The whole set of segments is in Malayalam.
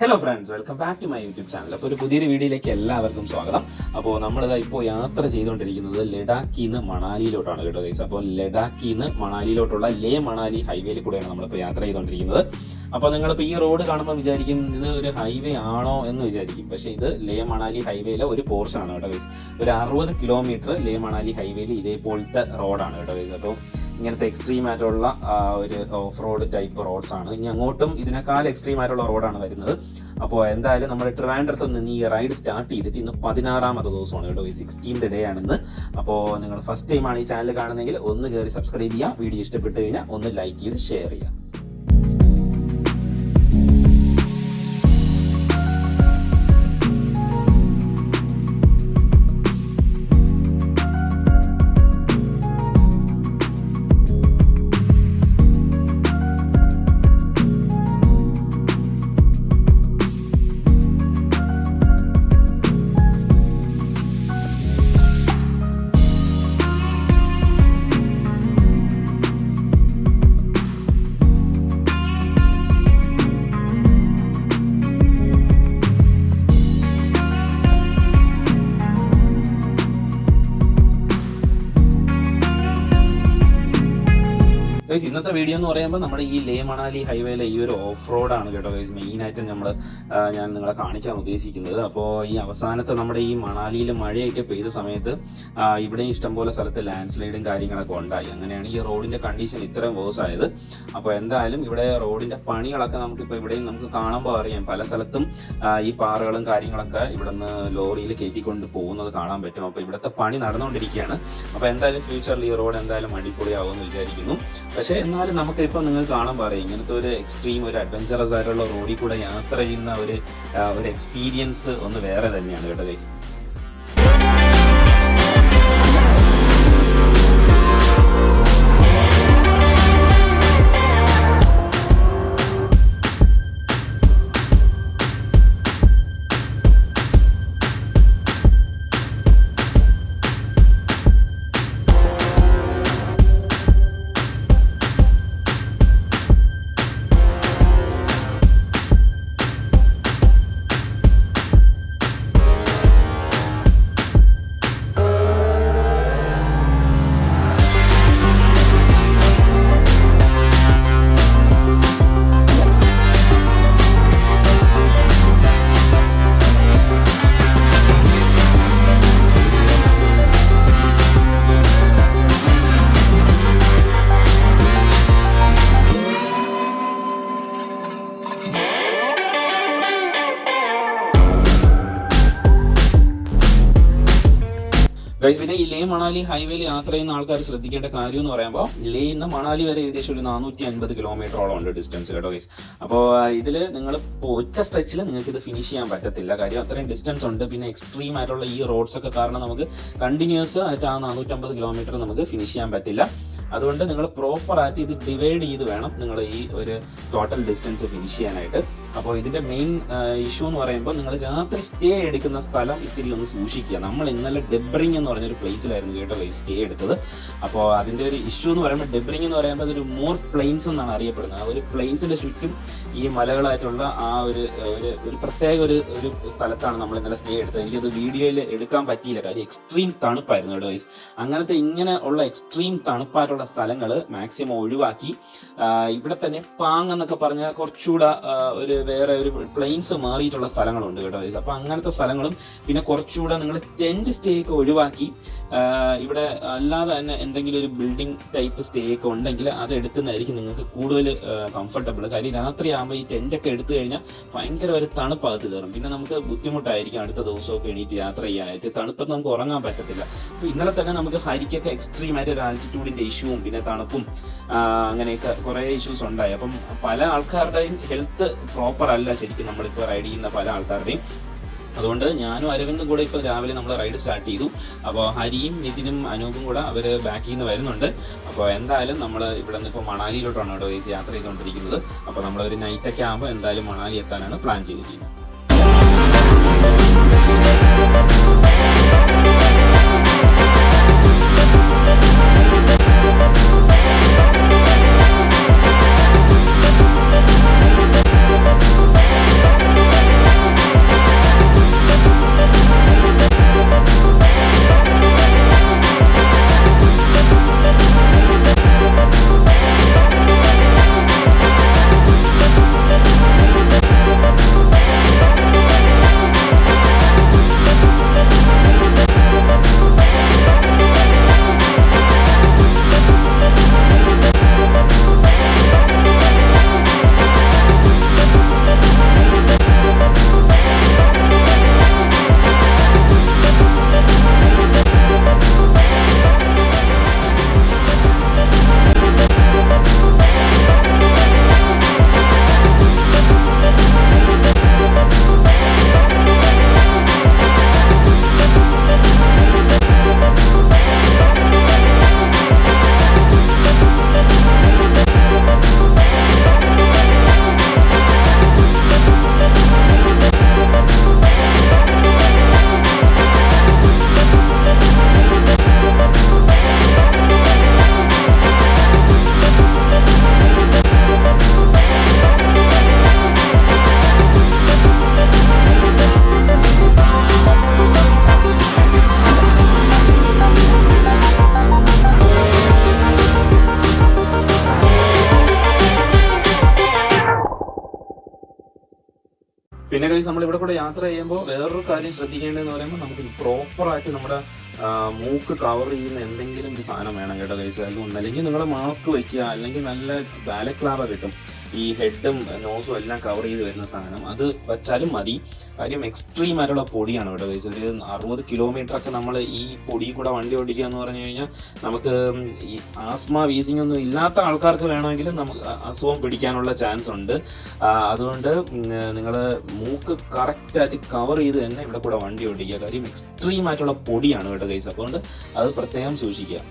Hello friends, welcome back to my YouTube channel. അപ്പോൾ ഒരു പുതിയൊരു വീഡിയോയിലേക്ക് എല്ലാവർക്കും സ്വാഗതം. അപ്പോൾ നമ്മളിതാ ഇപ്പോൾ യാത്ര ചെയ്തുകൊണ്ടിരിക്കുന്നത് ലഡാക്കിൽ നിന്ന് മണാലിയിലോട്ടാണ് കേട്ടോ ഗൈസ്. അപ്പോൾ ലഡാക്കിൽ നിന്ന് മണാലിയിലോട്ടുള്ള ലേ മണാലി ഹൈവേയിൽ കൂടെയാണ് നമ്മളിപ്പോൾ യാത്ര ചെയ്തുകൊണ്ടിരിക്കുന്നത്. അപ്പോൾ നിങ്ങളിപ്പോൾ ഈ റോഡ് കാണുമ്പോൾ വിചാരിക്കും ഇത് ഒരു ഹൈവേ ആണോ എന്ന് വിചാരിക്കും. പക്ഷേ ഇത് ലേ മണാലി ഹൈവേയിലെ ഒരു പോർഷൻ ആണ് കേട്ടോ ഗൈസ്. ഒരു 60 കിലോമീറ്റർ ലേ മണാലി ഹൈവേയിൽ ഇതേപോലത്തെ റോഡാണ് കേട്ടോ ഗൈസ്. അപ്പോൾ ഇങ്ങനത്തെ എക്സ്ട്രീം ആയിട്ടുള്ള ഒരു ഓഫ് റോഡ് ടൈപ്പ് റോഡ്സ് ആണ്. ഇനി അങ്ങോട്ടും ഇതിനേക്കാൾ എക്സ്ട്രീം ആയിട്ടുള്ള റോഡാണ് വരുന്നത്. അപ്പോൾ എന്തായാലും നമ്മുടെ ട്രിവാൻഡ്രത്ത് നിന്ന് ഈ റൈഡ് സ്റ്റാർട്ട് ചെയ്തിട്ട് ഇന്ന് 16ാമത്തെ ദിവസമാണ് കേട്ടോ. ഈ 16th ഡേ ആണെന്ന്. അപ്പോൾ നിങ്ങൾ ഫസ്റ്റ് ടൈമാണ് ഈ ചാനൽ കാണുന്നതെങ്കിൽ ഒന്ന് കയറി സബ്സ്ക്രൈബ് ചെയ്യുക. വീഡിയോ ഇഷ്ടപ്പെട്ട് കഴിഞ്ഞാൽ ഒന്ന് ലൈക്ക് ചെയ്ത് ഷെയർ ചെയ്യുക. ഇന്നത്തെ വീഡിയോ എന്ന് പറയുമ്പോൾ നമ്മുടെ ഈ ലേ മണാലി ഹൈവേയിലെ ഈ ഒരു ഓഫ് റോഡാണ് കേട്ടോ ഗൈസ്. മെയിനായിട്ട് ഞാൻ നിങ്ങളെ കാണിക്കാൻ ഉദ്ദേശിക്കുന്നത്. അപ്പോൾ ഈ അവസാനത്തെ നമ്മുടെ ഈ മണാലിയിൽ മഴയൊക്കെ പെയ്ത സമയത്ത് ഇവിടെയും ഇഷ്ടംപോലെ സ്ഥലത്ത് ലാൻഡ് സ്ലൈഡും കാര്യങ്ങളൊക്കെ ഉണ്ടായി. അങ്ങനെയാണ് ഈ റോഡിന്റെ കണ്ടീഷൻ ഇത്രയും വേഴ്സ് ആയത്. അപ്പോൾ എന്തായാലും ഇവിടെ റോഡിന്റെ പണികളൊക്കെ നമുക്കിപ്പോൾ ഇവിടെയും നമുക്ക് കാണുമ്പോൾ അറിയാം. പല സ്ഥലത്തും ഈ പാറകളും കാര്യങ്ങളൊക്കെ ഇവിടെ നിന്ന് ലോറിയിൽ കയറ്റിക്കൊണ്ട് പോകുന്നത് കാണാൻ പറ്റും. അപ്പോൾ ഇവിടുത്തെ പണി നടന്നുകൊണ്ടിരിക്കുകയാണ്. അപ്പോൾ എന്തായാലും ഫ്യൂച്ചറിൽ ഈ റോഡ് എന്തായാലും അടിപൊളിയാവുമെന്ന് വിചാരിക്കുന്നു. പക്ഷേ എന്നാലും നമുക്ക് ഇപ്പോൾ നിങ്ങൾ കാണാൻ പറയും ഇങ്ങനത്തെ ഒരു എക്സ്ട്രീം ഒരു അഡ്വഞ്ചറസ് ആയിട്ടുള്ള റോഡിൽ കൂടെ യാത്ര ചെയ്യുന്ന ഒരു എക്സ്പീരിയൻസ് ഒന്ന് വേറെ തന്നെയാണ് കേട്ടോ ഗൈസ്. പിന്നെ ഈ ലേ മണാലി ഹൈവേയിൽ യാത്ര ചെയ്യുന്ന ആൾക്കാർ ശ്രദ്ധിക്കേണ്ട കാര്യം എന്ന് പറയുമ്പോൾ ലേയിൽ നിന്ന് മണാലി വരെ ഏകദേശം ഒരു 450 കിലോമീറ്ററോളം ഉണ്ട് ഡിസ്റ്റൻസ് കേട്ടോ ഗൈസ്. അപ്പോൾ ഇതിൽ നിങ്ങൾ ഒറ്റ സ്ട്രെച്ചിൽ നിങ്ങൾക്ക് ഇത് ഫിനിഷ് ചെയ്യാൻ പറ്റത്തില്ല. കാര്യം അത്രയും ഡിസ്റ്റൻസ് ഉണ്ട്. പിന്നെ എക്സ്ട്രീം ആയിട്ടുള്ള ഈ റോഡ്സ് ഒക്കെ കാരണം നമുക്ക് കണ്ടിന്യൂസ് ആയിട്ട് ആ 450 കിലോമീറ്റർ നമുക്ക് ഫിനിഷ് ചെയ്യാൻ പറ്റില്ല. അതുകൊണ്ട് നിങ്ങൾ പ്രോപ്പറായിട്ട് ഇത് ഡിവൈഡ് ചെയ്ത് വേണം നിങ്ങൾ ഈ ഒരു ടോട്ടൽ ഡിസ്റ്റൻസ് ഫിനിഷ് ചെയ്യാനായിട്ട്. അപ്പോൾ ഇതിൻ്റെ മെയിൻ ഇഷ്യൂ എന്ന് പറയുമ്പോൾ നിങ്ങൾ രാത്രി സ്റ്റേ എടുക്കുന്ന സ്ഥലം ഇത്തിരി ഒന്ന് സൂക്ഷിക്കുക. നമ്മൾ ഇന്നലെ ഡെബ്രിങ് എന്ന് പറഞ്ഞൊരു പ്ലേസിലായിരുന്നു കേട്ടോ സ്റ്റേ എടുത്തത്. അപ്പോൾ അതിൻ്റെ ഒരു ഇഷ്യൂ എന്ന് പറയുമ്പോൾ ഡെബ്രിങ് എന്ന് പറയുമ്പോൾ അതൊരു മോർ പ്ലെയിൻസ് എന്നാണ് അറിയപ്പെടുന്നത്. ആ ഒരു പ്ലെയിൻസിൻ്റെ ചുറ്റും ഈ മലകളായിട്ടുള്ള ആ ഒരു പ്രത്യേക ഒരു സ്ഥലത്താണ് നമ്മൾ ഇന്നലെ സ്റ്റേ എടുത്തത്. എനിക്കത് വീഡിയോയിൽ എടുക്കാൻ പറ്റിയില്ല. കാര്യം എക്സ്ട്രീം തണുപ്പായിരുന്നു കേട്ടോ ഗൈസ്. അങ്ങനത്തെ ഇങ്ങനെ ഉള്ള എക്സ്ട്രീം തണുപ്പായിട്ടുള്ള സ്ഥലങ്ങൾ മാക്സിമം ഒഴിവാക്കി ഇവിടെ തന്നെ പാങ് എന്നൊക്കെ പറഞ്ഞാൽ കുറച്ചുകൂടെ വേറെ ഒരു പ്ലെയിൻസ് മാറിയിട്ടുള്ള സ്ഥലങ്ങളുണ്ട് കേട്ടോ ഗൈസ്. അപ്പോൾ അങ്ങനത്തെ സ്ഥലങ്ങളും പിന്നെ കുറച്ചുകൂടെ നിങ്ങൾ ടെന്റ് സ്റ്റേ ഒക്കെ ഒഴിവാക്കി ഇവിടെ അല്ലാതെ തന്നെ എന്തെങ്കിലും ഒരു ബിൽഡിംഗ് ടൈപ്പ് സ്റ്റേ ഒക്കെ ഉണ്ടെങ്കിൽ അത് എടുക്കുന്നതായിരിക്കും നിങ്ങൾക്ക് കൂടുതൽ കംഫർട്ടബിൾ. കാര്യം രാത്രി ആകുമ്പോൾ ഈ ടെൻ്റൊക്കെ എടുത്തു കഴിഞ്ഞാൽ ഭയങ്കര ഒരു തണുപ്പകത്ത് കയറും. പിന്നെ നമുക്ക് ബുദ്ധിമുട്ടായിരിക്കും അടുത്ത ദിവസമൊക്കെ എണീറ്റ് യാത്ര ചെയ്യാനായിട്ട്. തണുപ്പത്ത് നമുക്ക് ഉറങ്ങാൻ പറ്റത്തില്ല. അപ്പോൾ ഇന്നലെ തന്നെ നമുക്ക് ഹരിക്കൊക്കെ എക്സ്ട്രീം ആയിട്ട് ഒരു ആൾട്ടിറ്റ്യൂഡിൻ്റെ ഇഷ്യൂവും പിന്നെ തണുപ്പും അങ്ങനെയൊക്കെ കുറേ ഇഷ്യൂസ് ഉണ്ടായി. അപ്പം പല ആൾക്കാരുടെയും ഹെൽത്ത് പ്രോപ്പർ അല്ല ശരിക്കും നമ്മളിപ്പോൾ റൈഡ് ചെയ്യുന്ന പല ആൾക്കാരുടെയും. അതുകൊണ്ട് ഞാനും അരവിന്ദും കൂടെ ഇപ്പോൾ രാവിലെ നമ്മൾ റൈഡ് സ്റ്റാർട്ട് ചെയ്തു. അപ്പോൾ ഹരിയും നിതിനും അനൂപും കൂടെ അവർ ബാക്കിൽ നിന്ന് വരുന്നുണ്ട്. അപ്പോൾ എന്തായാലും നമ്മൾ ഇവിടെ നിന്ന് ഇപ്പോൾ മണാലിയിലോട്ടാണ് കേട്ടോ യാത്ര ചെയ്തുകൊണ്ടിരിക്കുന്നത്. അപ്പോൾ നമ്മളൊരു നൈറ്റൊക്കെ ആകുമ്പോൾ എന്തായാലും മണാലി എത്താനാണ് പ്ലാൻ ചെയ്തിരിക്കുന്നത്. പിന്നെ കഴിച്ച് നമ്മൾ ഇവിടെ കൂടെ യാത്ര ചെയ്യുമ്പോൾ വേറൊരു കാര്യം ശ്രദ്ധിക്കേണ്ടതെന്ന് പറയുമ്പോൾ നമുക്ക് പ്രോപ്പറായിട്ട് നമ്മുടെ മൂക്ക് കവർ ചെയ്യുന്ന എന്തെങ്കിലും ഒരു സാധനം വേണം കേട്ടോ കഴിച്ച്. അല്ലെങ്കിൽ നിങ്ങൾ മാസ്ക് വയ്ക്കുക, അല്ലെങ്കിൽ നല്ല ബാലക്ലാവ കിട്ടും, ഈ ഹെഡും നോസും എല്ലാം കവർ ചെയ്ത് വരുന്ന സാധനം, അത് വെച്ചാലും മതി. കാര്യം എക്സ്ട്രീം ആയിട്ടുള്ള പൊടിയാണ് കേട്ടോ കഴിച്ച്. ഒരു 60 കിലോമീറ്ററൊക്കെ നമ്മൾ ഈ പൊടി കൂടെ വണ്ടി ഓടിക്കുക എന്ന് പറഞ്ഞു കഴിഞ്ഞാൽ നമുക്ക് ഈ ആസ്മ വീസിംഗ് ഒന്നും ഇല്ലാത്ത ആൾക്കാർക്ക് വേണമെങ്കിലും നമുക്ക് അസുഖം പിടിക്കാനുള്ള ചാൻസ് ഉണ്ട്. അതുകൊണ്ട് നിങ്ങൾ മൂക്ക് കറക്റ്റായിട്ട് കവർ ചെയ്ത് തന്നെ ഇവിടെ കൂടെ വണ്ടി ഓടിക്കുക. കാര്യം എക്സ്ട്രീം ആയിട്ടുള്ള പൊടിയാണ് കേട്ടോ ഗൈസ്. അതുകൊണ്ട് അത് പ്രത്യേകം സൂക്ഷിക്കുക.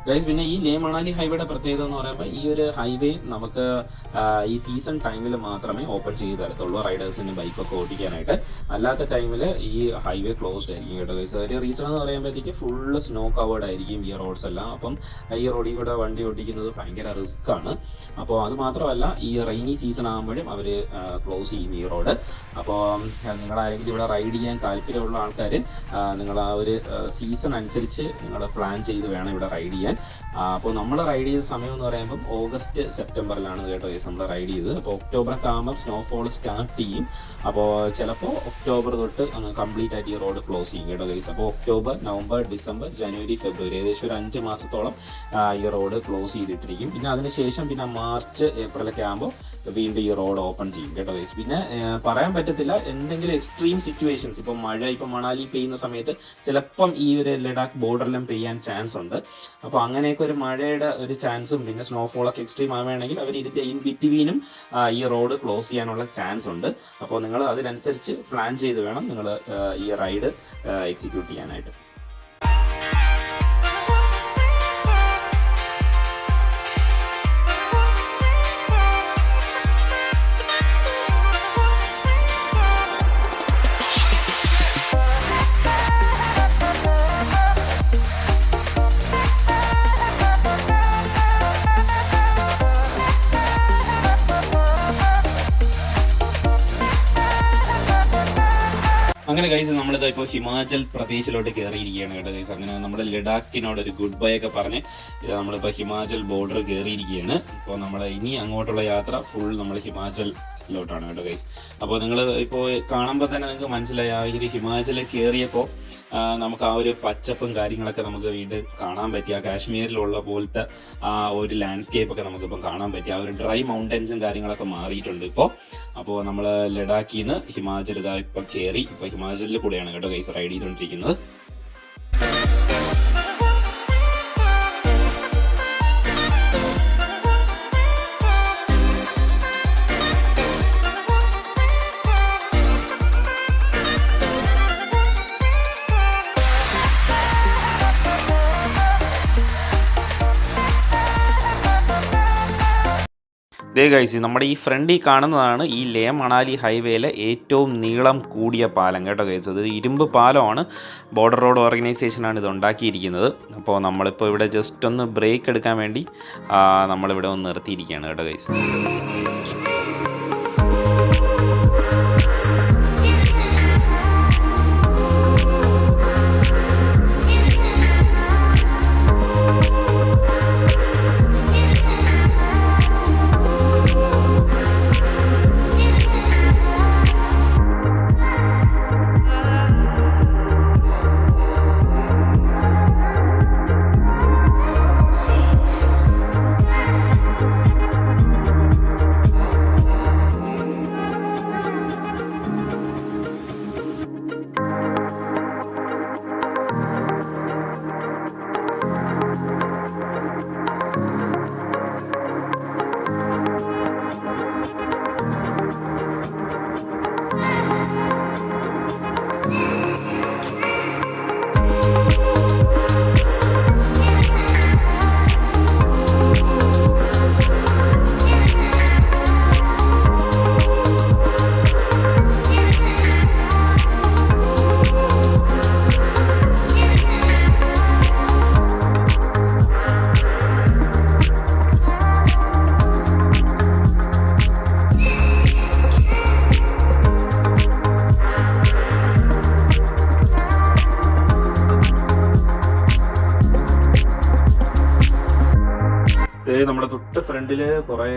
ഗൈസ്, പിന്നെ ഈ ലേ മണാലി ഹൈവേയുടെ പ്രത്യേകത എന്ന് പറയുമ്പോൾ ഈ ഒരു ഹൈവേ നമുക്ക് ഈ സീസൺ ടൈമിൽ മാത്രമേ ഓപ്പൺ ചെയ്ത് തരത്തുള്ളൂ റൈഡേഴ്സിന് ബൈക്കൊക്കെ ഓടിക്കാനായിട്ട്. അല്ലാത്ത ടൈമിൽ ഈ ഹൈവേ ക്ലോസ്ഡ് ആയിരിക്കും കേട്ടോ ഗൈസ്. ഒരു റീസൺ എന്ന് പറയുമ്പോഴത്തേക്ക് ഫുള്ള് സ്നോ കവേർഡ് ആയിരിക്കും ഈ റോഡ്സ് എല്ലാം. അപ്പം ഈ റോഡിൽ കൂടെ വണ്ടി ഓടിക്കുന്നത് ഭയങ്കര റിസ്ക് ആണ്. അപ്പോൾ അത് മാത്രമല്ല, ഈ റെയിനി സീസൺ ആകുമ്പോഴും അവർ ക്ലോസ് ചെയ്യും ഈ റോഡ്. അപ്പോൾ നിങ്ങളാരെങ്കിലും ഇവിടെ റൈഡ് ചെയ്യാൻ താല്പര്യമുള്ള ആൾക്കാർ നിങ്ങൾ ആ ഒരു സീസൺ അനുസരിച്ച് നിങ്ങൾ പ്ലാൻ ചെയ്ത് വേണം ഇവിടെ റൈഡ് ചെയ്യാൻ. അപ്പോൾ നമ്മൾ റൈഡ് ചെയ്ത സമയം എന്ന് പറയുമ്പം ഓഗസ്റ്റ് സെപ്റ്റംബറിലാണ് കേട്ടോ ഗൈസ് നമ്മൾ റൈഡ് ചെയ്തത്. അപ്പോൾ ഒക്ടോബറൊക്കെ ആകുമ്പം സ്നോഫോൾ സ്റ്റാർട്ട് ചെയ്യും. അപ്പോൾ ചിലപ്പോൾ ഒക്ടോബർ തൊട്ട് കംപ്ലീറ്റ് ആയിട്ട് ഈ റോഡ് ക്ലോസ് ചെയ്യും കേട്ടോ ഗൈസ്. അപ്പോൾ ഒക്ടോബർ, നവംബർ, ഡിസംബർ, ജനുവരി, ഫെബ്രുവരി ഏകദേശം ഒരു 5 മാസത്തോളം ഈ റോഡ് ക്ലോസ് ചെയ്തിട്ടിരിക്കും. പിന്നെ അതിനുശേഷം പിന്നെ മാർച്ച്, ഏപ്രിലൊക്കെ ആകുമ്പോൾ വീണ്ടും ഈ റോഡ് ഓപ്പൺ ചെയ്യും കേട്ടോ ഗൈസ്. പിന്നെ പറയാൻ പറ്റത്തില്ല, എന്തെങ്കിലും എക്സ്ട്രീം സിറ്റുവേഷൻസ്, ഇപ്പം മഴ ഇപ്പം മണാലി പെയ്യുന്ന സമയത്ത് ചിലപ്പം ഈ ഒരു ലഡാക്ക് ബോർഡറിലും പെയ്യാൻ ചാൻസ് ഉണ്ട്. അപ്പോൾ അങ്ങനെയൊക്കെ ഒരു മഴയുടെ ഒരു ചാൻസും പിന്നെ സ്നോഫോളൊക്കെ എക്സ്ട്രീം ആവുകയാണെങ്കിൽ അവർ ഇതിൻ്റെ ഇൻ ബിറ്റ്വീനും ഈ റോഡ് ക്ലോസ് ചെയ്യാനുള്ള ചാൻസ് ഉണ്ട്. അപ്പോൾ നിങ്ങൾ അതിനനുസരിച്ച് പ്ലാൻ ചെയ്ത് വേണം നിങ്ങൾ ഈ റൈഡ് എക്സിക്യൂട്ട് ചെയ്യാനായിട്ട്. അങ്ങനെ ഗൈസ് നമ്മളിത് ഇപ്പോൾ ഹിമാചൽ പ്രദേശിലോട്ട് കയറിയിരിക്കുകയാണ് കേട്ടോ ഗൈസ്. അങ്ങനെ നമ്മുടെ ലഡാക്കിനോട് ഒരു ഗുഡ് ബൈ ഒക്കെ പറഞ്ഞ് നമ്മളിപ്പോൾ ഹിമാചൽ ബോർഡർ കയറിയിരിക്കുകയാണ്. ഇപ്പോൾ നമ്മൾ ഇനി അങ്ങോട്ടുള്ള യാത്ര ഫുൾ നമ്മൾ ഹിമാചലിലോട്ടാണ് കേട്ടോ ഗൈസ്. അപ്പോൾ നിങ്ങൾ ഇപ്പോൾ കാണുമ്പോൾ തന്നെ നിങ്ങൾക്ക് മനസ്സിലായി, ആ ഒരു ഹിമാചൽ കയറിയപ്പോൾ നമുക്ക് ആ ഒരു പച്ചപ്പും കാര്യങ്ങളൊക്കെ നമുക്ക് വീണ്ടും കാണാൻ പറ്റി. ആ കാശ്മീരിലുള്ള പോലത്തെ ആ ഒരു ലാൻഡ്സ്കേപ്പ് ഒക്കെ നമുക്കിപ്പം കാണാൻ പറ്റി. ആ ഒരു ഡ്രൈ മൗണ്ടൻസും കാര്യങ്ങളൊക്കെ മാറിയിട്ടുണ്ട് ഇപ്പോൾ. അപ്പോൾ നമ്മൾ ലഡാക്കിൽ നിന്ന് ഹിമാചൽ ഇതാ ഇപ്പം കയറി. ഇപ്പോൾ ഹിമാചലിൽ കൂടെയാണ് കേട്ടോ ഗൈസ് റൈഡ് ചെയ്തുകൊണ്ടിരിക്കുന്നത്. ദേ ഗൈസ്, നമ്മുടെ ഈ ഫ്രണ്ടിൽ കാണുന്നതാണ് ഈ ലേ മണാലി ഹൈവേയിലെ ഏറ്റവും നീളം കൂടിയ പാലം കേട്ടോ ഗൈസ്. അത് ഇരുമ്പ് പാലമാണ്. ബോർഡർ റോഡ് ഓർഗനൈസേഷനാണ് ഇത് ഉണ്ടാക്കിയിരിക്കുന്നത്. അപ്പോൾ നമ്മളിപ്പോൾ ഇവിടെ ജസ്റ്റ് ഒന്ന് ബ്രേക്ക് എടുക്കാൻ വേണ്ടി നമ്മളിവിടെ ഒന്ന് നിർത്തിയിരിക്കുകയാണ് കേട്ടോ ഗൈസ്. നമ്മുടെ തൊട്ട് ഫ്രണ്ടില് കുറെ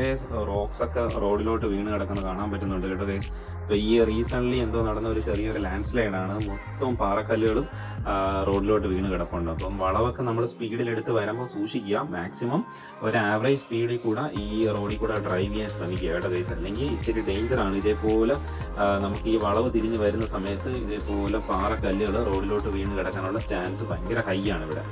റോക്സ് ഒക്കെ റോഡിലോട്ട് വീണ് കിടക്കുന്ന കാണാൻ പറ്റുന്നുണ്ട് കേട്ടോ ഗൈസ്. ഇപ്പൊ ഈ റീസെന്റ് എന്തോ നടന്ന ഒരു ചെറിയൊരു ലാൻഡ് സ്ലൈഡ് ആണ്, മൊത്തം പാറക്കല്ലുകളും റോഡിലോട്ട് വീണ് കിടപ്പുണ്ട്. അപ്പം വളവൊക്കെ നമ്മൾ സ്പീഡിൽ എടുത്ത് വരുമ്പോൾ സൂക്ഷിക്കുക. മാക്സിമം ഒരു ആവറേജ് സ്പീഡിൽ കൂടെ ഈ റോഡിൽ കൂടെ ഡ്രൈവ് ചെയ്യാൻ ശ്രമിക്കുക കേട്ടോ ഗൈസ്. അല്ലെങ്കിൽ ഇച്ചിരി ഡേഞ്ചറാണ്. ഇതേപോലെ നമുക്ക് ഈ വളവ് തിരിഞ്ഞ് വരുന്ന സമയത്ത് ഇതേപോലെ പാറക്കല്ലുകൾ റോഡിലോട്ട് വീണ് കിടക്കാനുള്ള ചാൻസ് ഭയങ്കര ഹൈ ആണ് ഇവിടെ.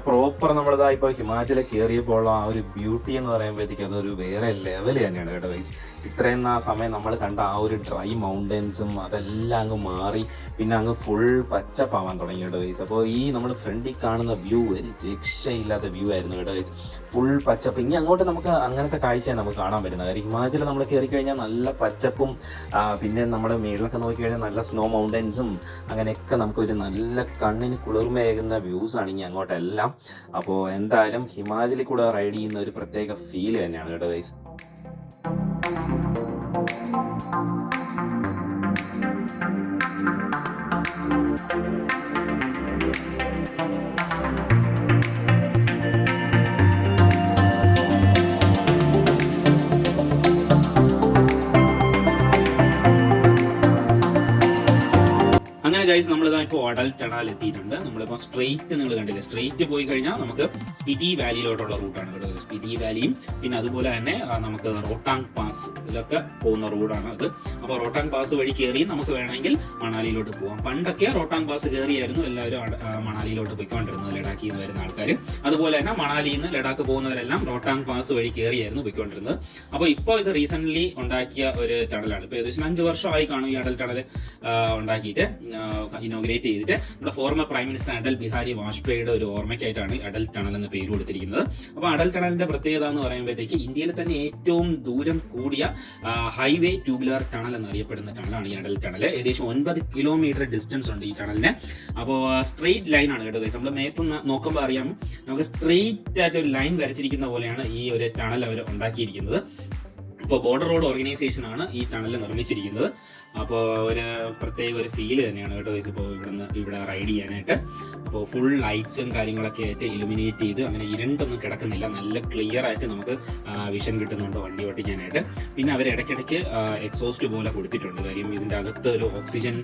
പ്രോപ്പർ നമ്മളിതാ ഇപ്പോൾ ഹിമാചലിൽ കയറിയപ്പോൾ ആ ഒരു ബ്യൂട്ടി എന്ന് പറയുമ്പോഴത്തേക്ക് അതൊരു വേറെ ലെവൽ തന്നെയാണ് കേട്ടോ ഗൈസ്. ഇത്രയും സമയം നമ്മൾ കണ്ട ആ ഒരു ഡ്രൈ മൗണ്ടൻസും അതെല്ലാം അങ്ങ് മാറി പിന്നെ അങ്ങ് ഫുൾ പച്ചപ്പാവാൻ തുടങ്ങി കേട്ടോ ഗൈസ്. അപ്പോൾ ഈ നമ്മൾ ഫ്രണ്ടിൽ കാണുന്ന വ്യൂ ഒരു രക്ഷയില്ലാത്ത വ്യൂ ആയിരുന്നു കേട്ടോ ഗൈസ്. ഫുൾ പച്ചപ്പ്. ഇനി അങ്ങോട്ട് നമുക്ക് അങ്ങനത്തെ കാഴ്ചയാണ് നമുക്ക് കാണാൻ പറ്റുന്നത്. കാര്യം ഹിമാചൽ നമ്മൾ കയറി കഴിഞ്ഞാൽ നല്ല പച്ചപ്പും പിന്നെ നമ്മുടെ മേളിലൊക്കെ നോക്കിക്കഴിഞ്ഞാൽ നല്ല സ്നോ മൗണ്ടൻസും അങ്ങനെയൊക്കെ നമുക്കൊരു നല്ല കണ്ണിന് കുളിർമയേകുന്ന വ്യൂസാണ് ഇനി അങ്ങോട്ടെല്ലാം. അപ്പോൾ എന്തായാലും ഹിമാചലിൽ കൂടെ റൈഡ് ചെയ്യുന്ന ഒരു പ്രത്യേക ഫീൽ തന്നെയാണ് കേട്ടോ ഗൈസ്. അങ്ങനെ ഗൈസ് നമ്മളിതാ ഇപ്പോൾ അടൽ ടണൽ എത്തിയിട്ടുണ്ട്. നമ്മളിപ്പോൾ സ്ട്രെയിറ്റ് നിങ്ങൾ കണ്ടില്ലേ, സ്ട്രെയിറ്റ് പോയി കഴിഞ്ഞാൽ നമുക്ക് സ്പിതി വാലിയിലോട്ടുള്ള റൂട്ടാണ് കേട്ടോ. സ്പിതി വാലിയും പിന്നെ അതുപോലെ തന്നെ നമുക്ക് റോട്ടാങ് പാസ് ഇതൊക്കെ പോകുന്ന റോഡാണ് അത്. അപ്പോൾ റോട്ടാങ് പാസ് വഴി കയറി നമുക്ക് വേണമെങ്കിൽ മണാലിയിലോട്ട് പോകാം. പണ്ടൊക്കെ റോട്ടാങ് പാസ് കയറിയായിരുന്നു എല്ലാവരും മണാലിയിലോട്ട് പോയിക്കൊണ്ടിരുന്നത്, ലഡാക്കിൽ നിന്ന് വരുന്ന ആൾക്കാർ. അതുപോലെ തന്നെ മണാലിയിൽ നിന്ന് ലഡാക്ക് പോകുന്നവരെല്ലാം റോട്ടാങ് പാസ് വഴി കയറിയായിരുന്നു പോയിക്കൊണ്ടിരുന്നത്. അപ്പോൾ ഇപ്പോൾ ഇത് റീസെൻ്റ്ലി ഉണ്ടാക്കിയ ഒരു ടണലാണ്. ഇപ്പോൾ ഏകദേശം 5 വർഷമായി കാണും ഈ അടൽ ടണൽ ഉണ്ടാക്കിയിട്ട് ഇനോഗ്രേറ്റ് ചെയ്തിട്ട്. നമ്മുടെ former prime minister Atal Bihari വാജ്പേയിയുടെ ഒരു ഓർമ്മയ്ക്കായിട്ടാണ് അടൽ ടണൽ എന്ന പേര് കൊടുത്തിരിക്കുന്നത്. അപ്പോൾ അടൽ ടണലിന്റെ പ്രത്യേകത എന്ന് പറയുമ്പോഴത്തേക്ക് ഇന്ത്യയിൽ തന്നെ ഏറ്റവും ദൂരം കൂടിയ ഹൈവേ ട്യൂബുലർ ടണൽ എന്നറിയപ്പെടുന്ന ടണലാണ് ഈ അടൽ ടണൽ. ഏകദേശം 9 കിലോമീറ്റർ ഡിസ്റ്റൻസ് ഉണ്ട് ഈ ടണലിന്. അപ്പോൾ സ്ട്രെയിറ്റ് ലൈൻ ആണ് കേട്ടോ. നമ്മൾ മേപ്പ് നോക്കുമ്പോൾ അറിയാം, നമുക്ക് സ്ട്രെയിറ്റ് ആയിട്ട് ഒരു ലൈൻ വരച്ചിരിക്കുന്ന പോലെയാണ് ഈ ഒരു ടണൽ അവർ ഉണ്ടാക്കിയിരിക്കുന്നത്. ഇപ്പോൾ ബോർഡർ റോഡ് ഓർഗനൈസേഷൻ ആണ് ഈ ടണൽ നിർമ്മിച്ചിരിക്കുന്നത്. അപ്പോൾ ഒരു പ്രത്യേക ഒരു ഫീല് തന്നെയാണ് കേട്ടോ ഗൈസ് ഇപ്പോൾ ഇവിടെ റൈഡ് ചെയ്യാനായിട്ട്. അപ്പോൾ ഫുൾ ലൈറ്റ്സും കാര്യങ്ങളൊക്കെ ആയിട്ട് ഇലുമിനേറ്റ് ചെയ്ത് അങ്ങനെ ഇരുണ്ടൊന്നും കിടക്കുന്നില്ല, നല്ല ക്ലിയർ ആയിട്ട് നമുക്ക് വിഷൻ കിട്ടുന്നുണ്ട് വണ്ടി ഓട്ടിക്കാനായിട്ട്. പിന്നെ അവർ ഇടയ്ക്കിടയ്ക്ക് എക്സോസ്റ്റ് പോലെ കൊടുത്തിട്ടുണ്ട്. കാര്യം ഇതിൻ്റെ അകത്ത് ഒരു ഓക്സിജന്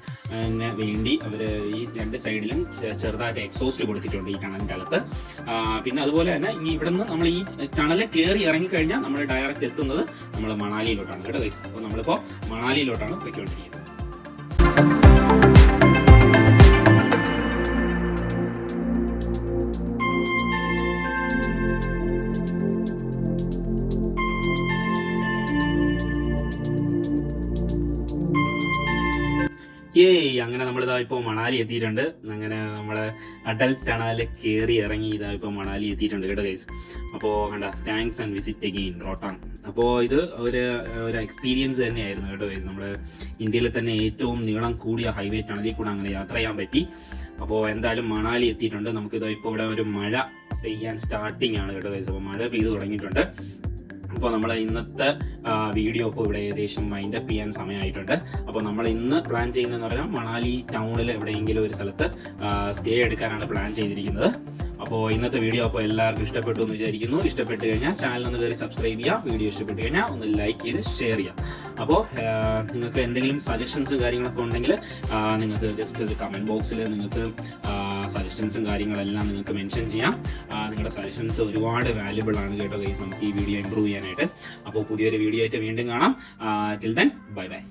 വേണ്ടി അവർ ഈ 2 സൈഡിലും ചെറുതായിട്ട് എക്സോസ്റ്റ് കൊടുത്തിട്ടുണ്ട് ഈ ടണലിൻ്റെ അകത്ത്. പിന്നെ അതുപോലെ തന്നെ ഈ ഇവിടെ നിന്ന് നമ്മൾ ഈ ടണലിൽ കയറി ഇറങ്ങിക്കഴിഞ്ഞാൽ നമ്മൾ ഡയറക്റ്റ് എത്തുന്നത് നമ്മൾ മണാലിയിലോട്ടാണ് കേട്ടോ ഗൈസ്. അപ്പോൾ നമ്മളിപ്പോൾ മണാലിയിലോട്ടാണ് പോയിക്കൊണ്ടിരിക്കുന്നത്. അങ്ങനെ നമ്മളിതാ ഇപ്പോൾ മണാലി എത്തിയിട്ടുണ്ട്. അങ്ങനെ നമ്മൾ അടൽ ടണൽ കയറി ഇറങ്ങി ഇതാ ഇപ്പോൾ മണാലി എത്തിയിട്ടുണ്ട് കേട്ടോ ഗൈസ്. അപ്പോൾ കണ്ട താങ്ക്സ് ആൻഡ് വിസിറ്റ് അഗെയിൻ റോട്ടാങ്. അപ്പോൾ ഇത് ഒരു എക്സ്പീരിയൻസ് തന്നെയായിരുന്നു കേട്ടോ ഗൈസ്. നമ്മൾ ഇന്ത്യയിലെ തന്നെ ഏറ്റവും നീളം കൂടിയ ഹൈവേ ടണലിൽ കൂടെ അങ്ങനെ യാത്ര ചെയ്യാൻ പറ്റി. അപ്പോൾ എന്തായാലും മണാലി എത്തിയിട്ടുണ്ട്. നമുക്കിതാ ഇപ്പോൾ ഇവിടെ ഒരു മഴ പെയ്യാൻ സ്റ്റാർട്ടിങ് ആണ് കേട്ടോ ഗൈസ്. അപ്പോൾ മഴ പെയ്ത് തുടങ്ങിയിട്ടുണ്ട്. അപ്പോൾ നമ്മൾ ഇന്നത്തെ വീഡിയോ ഇപ്പോൾ ഇവിടെ ഏകദേശം വൈൻഡ് അപ്പ് ചെയ്യാൻ സമയമായിട്ടുണ്ട്. അപ്പോൾ നമ്മൾ ഇന്ന് പ്ലാൻ ചെയ്യുന്നതെന്ന് പറഞ്ഞാൽ മണാലി ടൗണിൽ എവിടെയെങ്കിലും ഒരു സ്ഥലത്ത് സ്റ്റേ എടുക്കാനാണ് പ്ലാൻ ചെയ്തിരിക്കുന്നത്. അപ്പോൾ ഇന്നത്തെ വീഡിയോ അപ്പോൾ എല്ലാവർക്കും ഇഷ്ടപ്പെട്ടു എന്ന് വിചാരിക്കുന്നു. ഇഷ്ടപ്പെട്ട് കഴിഞ്ഞാൽ ചാനൽ ഒന്ന് കയറി സബ്സ്ക്രൈബ് ചെയ്യുക. വീഡിയോ ഇഷ്ടപ്പെട്ട് കഴിഞ്ഞാൽ ഒന്ന് ലൈക്ക് ചെയ്ത് ഷെയർ ചെയ്യുക. അപ്പോൾ നിങ്ങൾക്ക് എന്തെങ്കിലും സജഷൻസ് കാര്യങ്ങളൊക്കെ ഉണ്ടെങ്കിൽ നിങ്ങൾക്ക് ജസ്റ്റ് ഒരു കമൻറ്റ് ബോക്സിൽ നിങ്ങൾക്ക് സജഷൻസും കാര്യങ്ങളെല്ലാം നിങ്ങൾക്ക് മെൻഷൻ ചെയ്യാം. നിങ്ങളുടെ സജഷൻസ് ഒരുപാട് വാല്യുബിൾ ആണ് കേട്ടോ ഗൈസ്, നമുക്ക് ഈ വീഡിയോ ഇമ്പ്രൂവ് ചെയ്യാനായിട്ട്. അപ്പോൾ പുതിയൊരു വീഡിയോ ആയിട്ട് വീണ്ടും കാണാം. Till then bye bye.